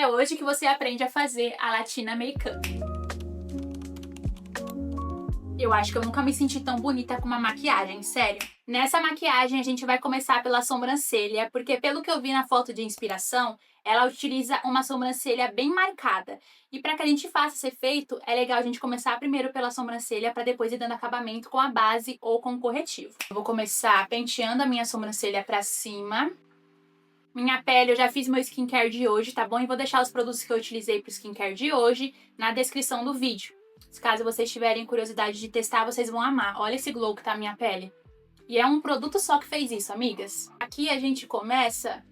é hoje que você aprende a fazer a Latina Makeup. Eu acho que eu nunca me senti tão bonita com uma maquiagem, sério. Nessa maquiagem a gente vai começar pela sobrancelha, porque pelo que eu vi na foto de inspiração, ela utiliza uma sobrancelha bem marcada. E para que a gente faça esse efeito, é legal a gente começar primeiro pela sobrancelha para depois ir dando acabamento com a base ou com o corretivo. Eu vou começar penteando a minha sobrancelha para cima. Minha pele, eu já fiz meu skincare de hoje, tá bom? E vou deixar os produtos que eu utilizei pro skincare de hoje na descrição do vídeo. Caso vocês tiverem curiosidade de testar, vocês vão amar. Olha esse glow que tá a minha pele. E é um produto só que fez isso, amigas. Aqui a gente começa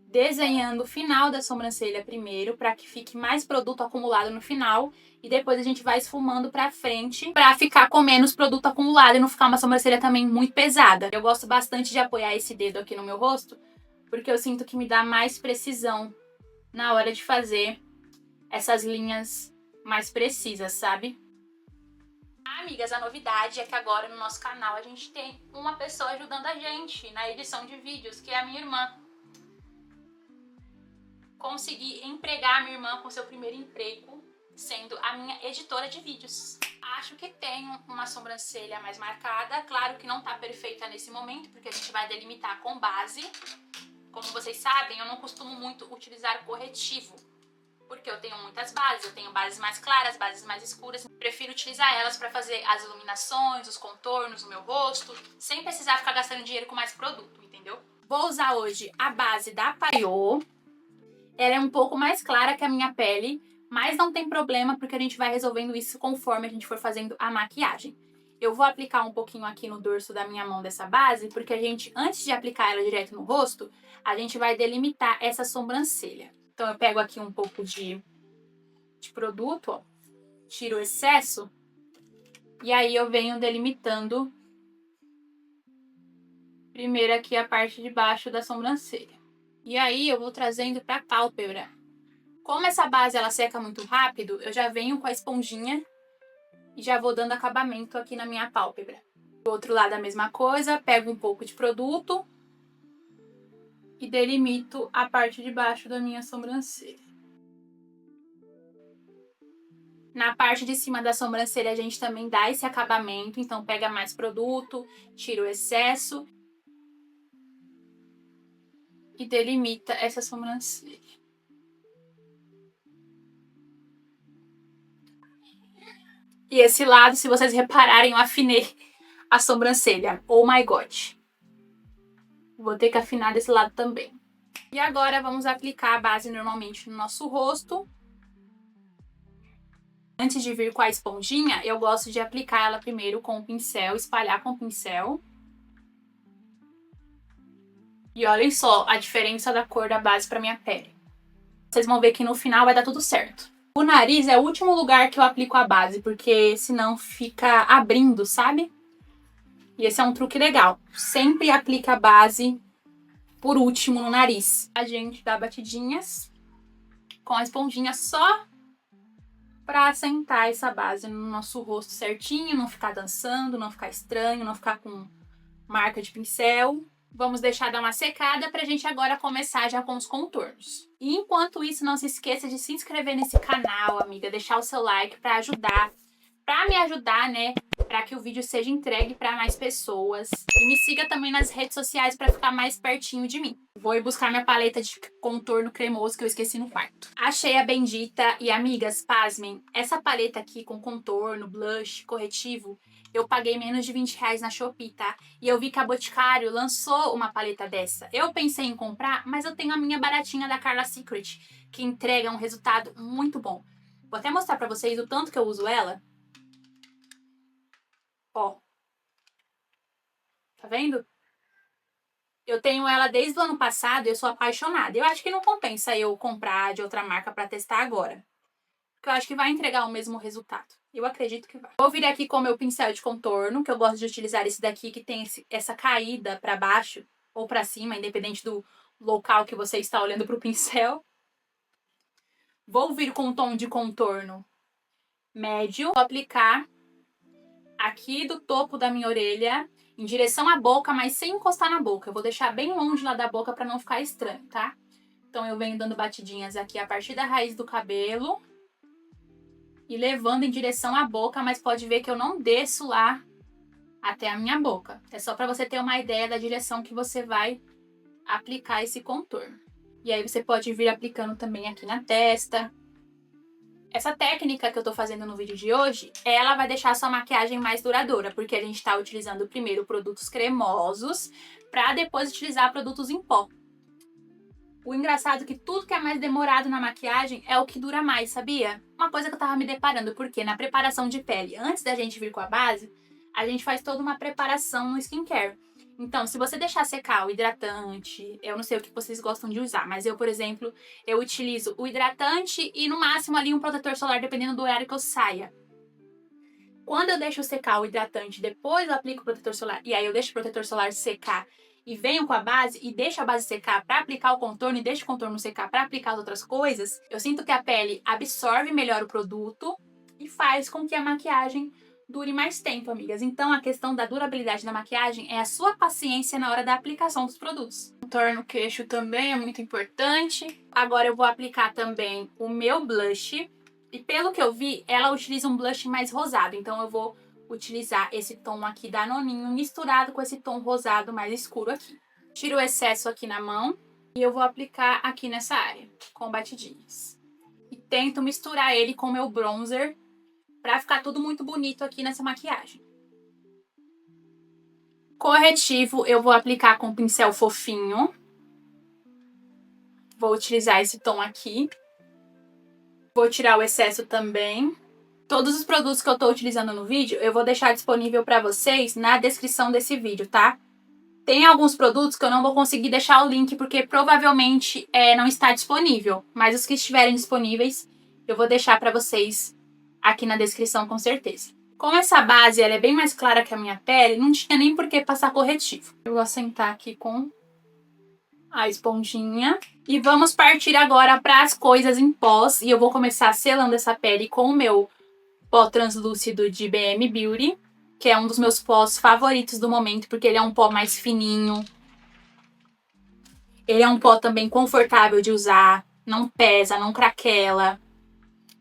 desenhando o final da sobrancelha primeiro, para que fique mais produto acumulado no final. E depois a gente vai esfumando pra frente, pra ficar com menos produto acumulado e não ficar uma sobrancelha também muito pesada. Eu gosto bastante de apoiar esse dedo aqui no meu rosto, porque eu sinto que me dá mais precisão na hora de fazer essas linhas mais precisas, sabe? Amigas, a novidade é que agora no nosso canal a gente tem uma pessoa ajudando a gente na edição de vídeos, que é a minha irmã. Consegui empregar a minha irmã com seu primeiro emprego, sendo a minha editora de vídeos. Acho que tenho uma sobrancelha mais marcada, claro que não tá perfeita nesse momento, porque a gente vai delimitar com base. Como vocês sabem, eu não costumo muito utilizar corretivo, porque eu tenho muitas bases, eu tenho bases mais claras, bases mais escuras. Prefiro utilizar elas para fazer as iluminações, os contornos no meu rosto, sem precisar ficar gastando dinheiro com mais produto, entendeu? Vou usar hoje a base da Payot. Ela é um pouco mais clara que a minha pele, mas não tem problema, porque a gente vai resolvendo isso conforme a gente for fazendo a maquiagem. Eu vou aplicar um pouquinho aqui no dorso da minha mão dessa base, porque a gente, antes de aplicar ela direto no rosto, a gente vai delimitar essa sobrancelha. Então eu pego aqui um pouco de produto, ó, tiro o excesso, e aí eu venho delimitando primeiro aqui a parte de baixo da sobrancelha. E aí eu vou trazendo pra pálpebra. Como essa base ela seca muito rápido, eu já venho com a esponjinha e já vou dando acabamento aqui na minha pálpebra. Do outro lado a mesma coisa, pego um pouco de produto e delimito a parte de baixo da minha sobrancelha. Na parte de cima da sobrancelha a gente também dá esse acabamento, então pega mais produto, tira o excesso e delimita essa sobrancelha. E esse lado, se vocês repararem, eu afinei a sobrancelha. Oh my god! Vou ter que afinar desse lado também. E agora vamos aplicar a base normalmente no nosso rosto. Antes de vir com a esponjinha, eu gosto de aplicar ela primeiro com o pincel, espalhar com o pincel. E olhem só a diferença da cor da base para minha pele. Vocês vão ver que no final vai dar tudo certo. O nariz é o último lugar que eu aplico a base, porque senão fica abrindo, sabe? E esse é um truque legal. Sempre aplica a base por último no nariz. A gente dá batidinhas com a esponjinha só pra assentar essa base no nosso rosto certinho, não ficar dançando, não ficar estranho, não ficar com marca de pincel. Vamos deixar dar uma secada pra gente agora começar já com os contornos. E enquanto isso, não se esqueça de se inscrever nesse canal, amiga, deixar o seu like pra me ajudar, né, pra que o vídeo seja entregue pra mais pessoas. E me siga também nas redes sociais pra ficar mais pertinho de mim. Vou ir buscar minha paleta de contorno cremoso que eu esqueci no quarto. Achei a bendita e, amigas, pasmem, essa paleta aqui com contorno, blush, corretivo, eu paguei menos de R$20 na Shopee, tá? E eu vi que a Boticário lançou uma paleta dessa. Eu pensei em comprar, mas eu tenho a minha baratinha da Carla Secret, que entrega um resultado muito bom. Vou até mostrar pra vocês o tanto que eu uso ela. Ó. Tá vendo? Eu tenho ela desde o ano passado e eu sou apaixonada. Eu acho que não compensa eu comprar de outra marca pra testar agora, porque eu acho que vai entregar o mesmo resultado. Eu acredito que vai. Vou vir aqui com o meu pincel de contorno, que eu gosto de utilizar esse daqui, que tem essa caída pra baixo ou pra cima, independente do local que você está olhando pro pincel. Vou vir com um tom de contorno médio. Vou aplicar aqui do topo da minha orelha, em direção à boca, mas sem encostar na boca. Eu vou deixar bem longe lá da boca pra não ficar estranho, tá? Então eu venho dando batidinhas aqui a partir da raiz do cabelo e levando em direção à boca, mas pode ver que eu não desço lá até a minha boca. É só para você ter uma ideia da direção que você vai aplicar esse contorno. E aí você pode vir aplicando também aqui na testa. Essa técnica que eu tô fazendo no vídeo de hoje, ela vai deixar a sua maquiagem mais duradoura, porque a gente tá utilizando primeiro produtos cremosos para depois utilizar produtos em pó. O engraçado é que tudo que é mais demorado na maquiagem é o que dura mais, sabia? Uma coisa que eu tava me deparando, porque na preparação de pele, antes da gente vir com a base, a gente faz toda uma preparação no skincare. Então, se você deixar secar o hidratante, eu não sei o que vocês gostam de usar, mas eu, por exemplo, eu utilizo o hidratante e no máximo ali um protetor solar, dependendo do horário que eu saia. Quando eu deixo secar o hidratante, depois eu aplico o protetor solar, e aí eu deixo o protetor solar secar e venho com a base e deixo a base secar para aplicar o contorno e deixo o contorno secar para aplicar as outras coisas, eu sinto que a pele absorve melhor o produto e faz com que a maquiagem dure mais tempo, amigas. Então, a questão da durabilidade da maquiagem é a sua paciência na hora da aplicação dos produtos. Contorno queixo também é muito importante. Agora eu vou aplicar também o meu blush. E pelo que eu vi, ela utiliza um blush mais rosado. Então, eu vou utilizar esse tom aqui da Noninho misturado com esse tom rosado mais escuro aqui. Tiro o excesso aqui na mão e eu vou aplicar aqui nessa área, com batidinhas. E tento misturar ele com o meu bronzer pra ficar tudo muito bonito aqui nessa maquiagem. Corretivo eu vou aplicar com um pincel fofinho. Vou utilizar esse tom aqui. Vou tirar o excesso também. Todos os produtos que eu tô utilizando no vídeo, eu vou deixar disponível pra vocês na descrição desse vídeo, tá? Tem alguns produtos que eu não vou conseguir deixar o link, porque provavelmente não está disponível. Mas os que estiverem disponíveis, eu vou deixar pra vocês aqui na descrição com certeza. Como essa base ela é bem mais clara que a minha pele, não tinha nem por que passar corretivo. Eu vou assentar aqui com a esponjinha. E vamos partir agora para as coisas em pós. E eu vou começar selando essa pele com o meu pó translúcido de BM Beauty, que é um dos meus pós favoritos do momento, porque ele é um pó mais fininho. Ele é um pó também confortável de usar, não pesa, não craquela.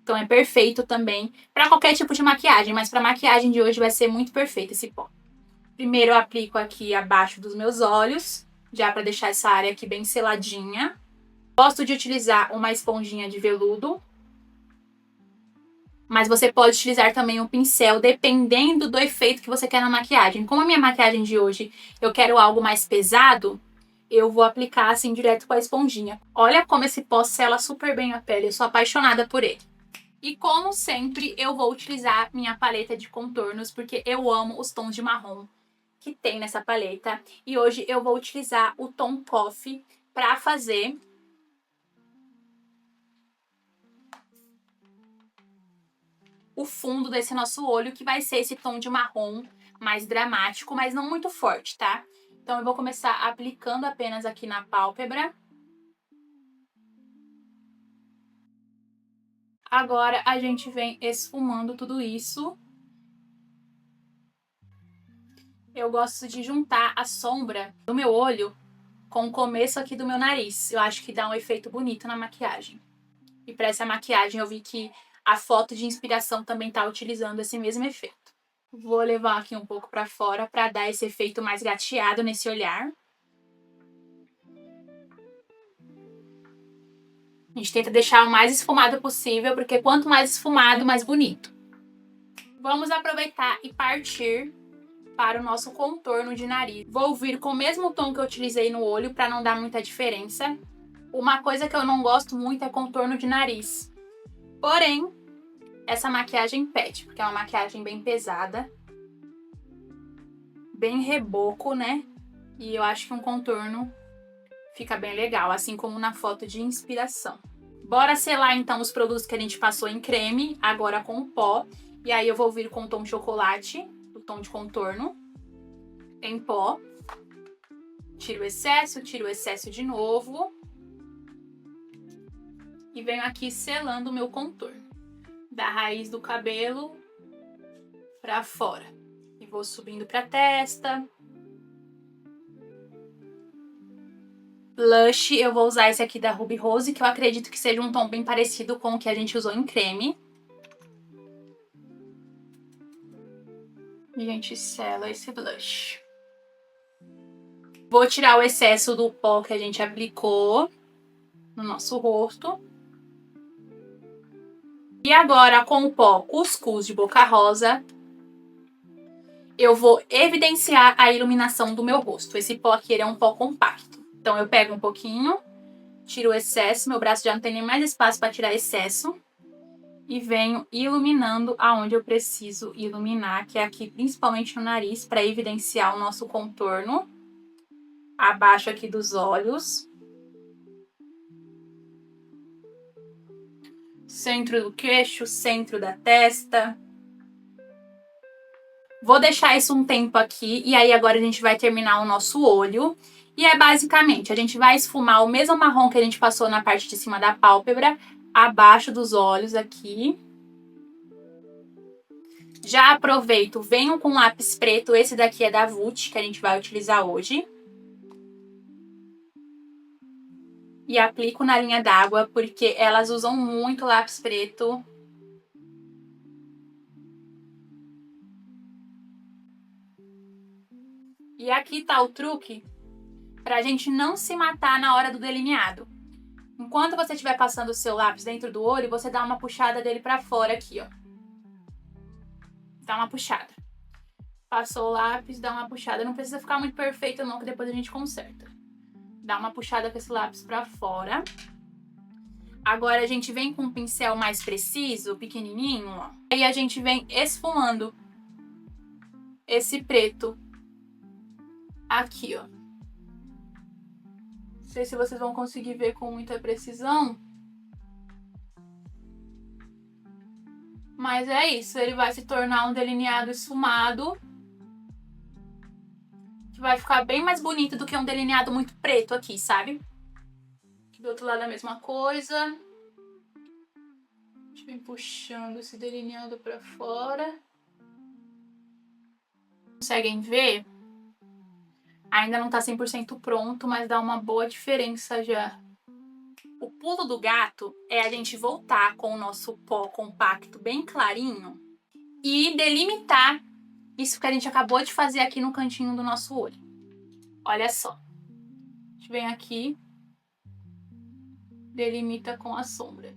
Então é perfeito também para qualquer tipo de maquiagem, mas para maquiagem de hoje vai ser muito perfeito esse pó. Primeiro eu aplico aqui abaixo dos meus olhos, já para deixar essa área aqui bem seladinha. Gosto de utilizar uma esponjinha de veludo, mas você pode utilizar também um pincel, dependendo do efeito que você quer na maquiagem. Como a minha maquiagem de hoje eu quero algo mais pesado, eu vou aplicar assim direto com a esponjinha. Olha como esse pó sela super bem a pele, eu sou apaixonada por ele. E como sempre, eu vou utilizar minha paleta de contornos, porque eu amo os tons de marrom que tem nessa paleta. E hoje eu vou utilizar o tom Coffee para fazer o fundo desse nosso olho, que vai ser esse tom de marrom mais dramático, mas não muito forte, tá? Então eu vou começar aplicando apenas aqui na pálpebra. Agora a gente vem esfumando tudo isso. Eu gosto de juntar a sombra do meu olho com o começo aqui do meu nariz. Eu acho que dá um efeito bonito na maquiagem. E para essa maquiagem eu vi que a foto de inspiração também tá utilizando esse mesmo efeito. Vou levar aqui um pouco para fora para dar esse efeito mais gateado nesse olhar. A gente tenta deixar o mais esfumado possível, porque quanto mais esfumado, mais bonito. Vamos aproveitar e partir para o nosso contorno de nariz. Vou vir com o mesmo tom que eu utilizei no olho para não dar muita diferença. Uma coisa que eu não gosto muito é contorno de nariz. Porém, essa maquiagem pede, porque é uma maquiagem bem pesada. Bem reboco, né? E eu acho que um contorno fica bem legal, assim como na foto de inspiração. Bora selar então os produtos que a gente passou em creme, agora com o pó. E aí eu vou vir com o tom chocolate, o tom de contorno, em pó. Tiro o excesso de novo. E venho aqui selando o meu contorno. Da raiz do cabelo pra fora. E vou subindo pra testa. Blush, eu vou usar esse aqui da Ruby Rose, que eu acredito que seja um tom bem parecido com o que a gente usou em creme. E a gente sela esse blush. Vou tirar o excesso do pó que a gente aplicou no nosso rosto. E agora, com o pó Cuscuz de Boca Rosa, eu vou evidenciar a iluminação do meu rosto. Esse pó aqui, ele é um pó compacto. Então, eu pego um pouquinho, tiro o excesso, meu braço já não tem nem mais espaço para tirar excesso. E venho iluminando aonde eu preciso iluminar, que é aqui principalmente no nariz, para evidenciar o nosso contorno. Abaixo aqui dos olhos. Centro do queixo, centro da testa. Vou deixar isso um tempo aqui e aí agora a gente vai terminar o nosso olho. E é basicamente, a gente vai esfumar o mesmo marrom que a gente passou na parte de cima da pálpebra, abaixo dos olhos aqui. Já aproveito, venho com lápis preto, esse daqui é da Vult, que a gente vai utilizar hoje. E aplico na linha d'água, porque elas usam muito lápis preto. E aqui tá o truque pra gente não se matar na hora do delineado. Enquanto você estiver passando o seu lápis dentro do olho, você dá uma puxada dele pra fora aqui, ó. Dá uma puxada. Passou o lápis, dá uma puxada. Não precisa ficar muito perfeito não, que depois a gente conserta. Dá uma puxada com esse lápis pra fora. Agora a gente vem com um pincel mais preciso, pequenininho, ó. Aí a gente vem esfumando esse preto aqui, ó. Não sei se vocês vão conseguir ver com muita precisão. Mas é isso, ele vai se tornar um delineado esfumado. Que vai ficar bem mais bonito do que um delineado muito preto aqui, sabe? Aqui do outro lado a mesma coisa. A gente vem puxando esse delineado pra fora. Conseguem ver? Ainda não tá 100% pronto, mas dá uma boa diferença já. O pulo do gato é a gente voltar com o nosso pó compacto bem clarinho e delimitar isso que a gente acabou de fazer aqui no cantinho do nosso olho. Olha só. A gente vem aqui, delimita com a sombra.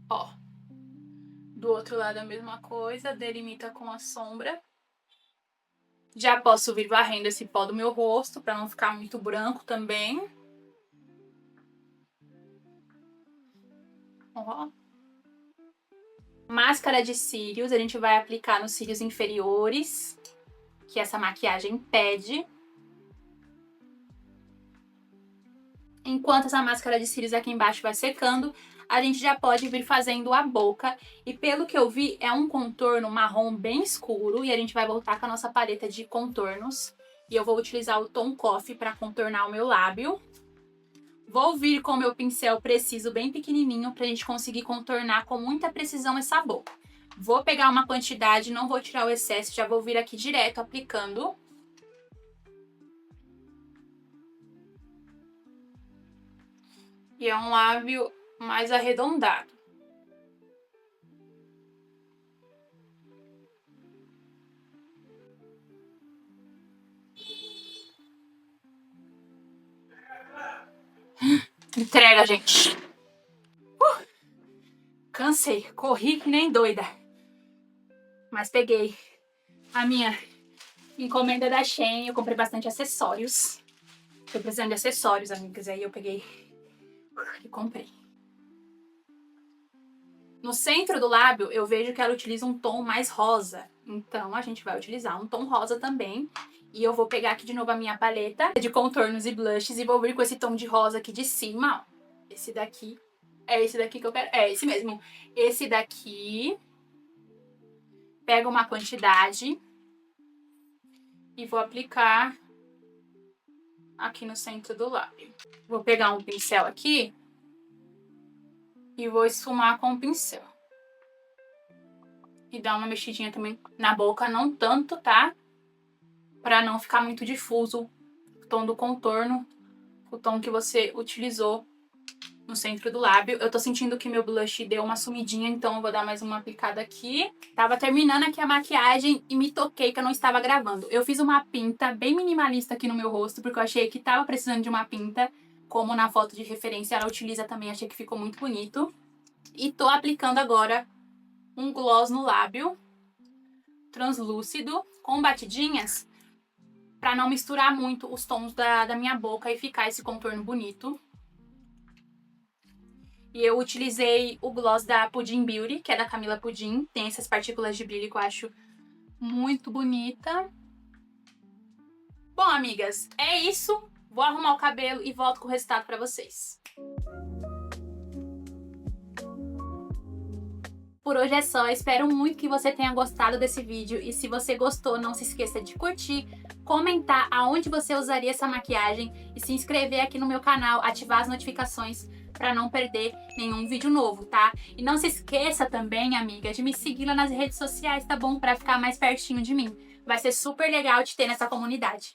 Ó. Do outro lado a mesma coisa, delimita com a sombra. Já posso vir varrendo esse pó do meu rosto para não ficar muito branco também. Ó. Máscara de cílios, a gente vai aplicar nos cílios inferiores, que essa maquiagem pede. Enquanto essa máscara de cílios aqui embaixo vai secando, a gente já pode vir fazendo a boca. E pelo que eu vi, é um contorno marrom bem escuro. E a gente vai voltar com a nossa paleta de contornos. E eu vou utilizar o tom Coffee para contornar o meu lábio. Vou vir com o meu pincel preciso bem pequenininho pra gente conseguir contornar com muita precisão essa boca. Vou pegar uma quantidade, não vou tirar o excesso, já vou vir aqui direto aplicando. E é um lábio mais arredondado. Entrega, gente. Cansei, corri que nem doida. Mas peguei a minha encomenda da Shein. Eu comprei bastante acessórios. Tô precisando de acessórios, amigas. Aí eu peguei e comprei. No centro do lábio, eu vejo que ela utiliza um tom mais rosa. Então, a gente vai utilizar um tom rosa também. E eu vou pegar aqui de novo a minha paleta de contornos e blushes e vou vir com esse tom de rosa aqui de cima, ó. Esse daqui. É esse daqui que eu quero. É esse mesmo. Esse daqui. Pego uma quantidade. E vou aplicar aqui no centro do lábio. Vou pegar um pincel aqui. E vou esfumar com o pincel. E dar uma mexidinha também na boca, não tanto, tá? Pra não ficar muito difuso o tom do contorno, o tom que você utilizou no centro do lábio. Eu tô sentindo que meu blush deu uma sumidinha, então eu vou dar mais uma aplicada aqui. Tava terminando aqui a maquiagem e me toquei que eu não estava gravando. Eu fiz uma pinta bem minimalista aqui no meu rosto, porque eu achei que tava precisando de uma pinta, como na foto de referência ela utiliza também, achei que ficou muito bonito. E tô aplicando agora um gloss no lábio, translúcido, com batidinhas, pra não misturar muito os tons da minha boca e ficar esse contorno bonito. E eu utilizei o gloss da Pudim Beauty, que é da Camila Pudim. Tem essas partículas de brilho que eu acho muito bonita. Bom, amigas, é isso. Vou arrumar o cabelo e volto com o resultado pra vocês. Por hoje é só, espero muito que você tenha gostado desse vídeo e se você gostou, não se esqueça de curtir, comentar aonde você usaria essa maquiagem e se inscrever aqui no meu canal, ativar as notificações para não perder nenhum vídeo novo, tá? E não se esqueça também, amiga, de me seguir lá nas redes sociais, tá bom? Para ficar mais pertinho de mim. Vai ser super legal te ter nessa comunidade.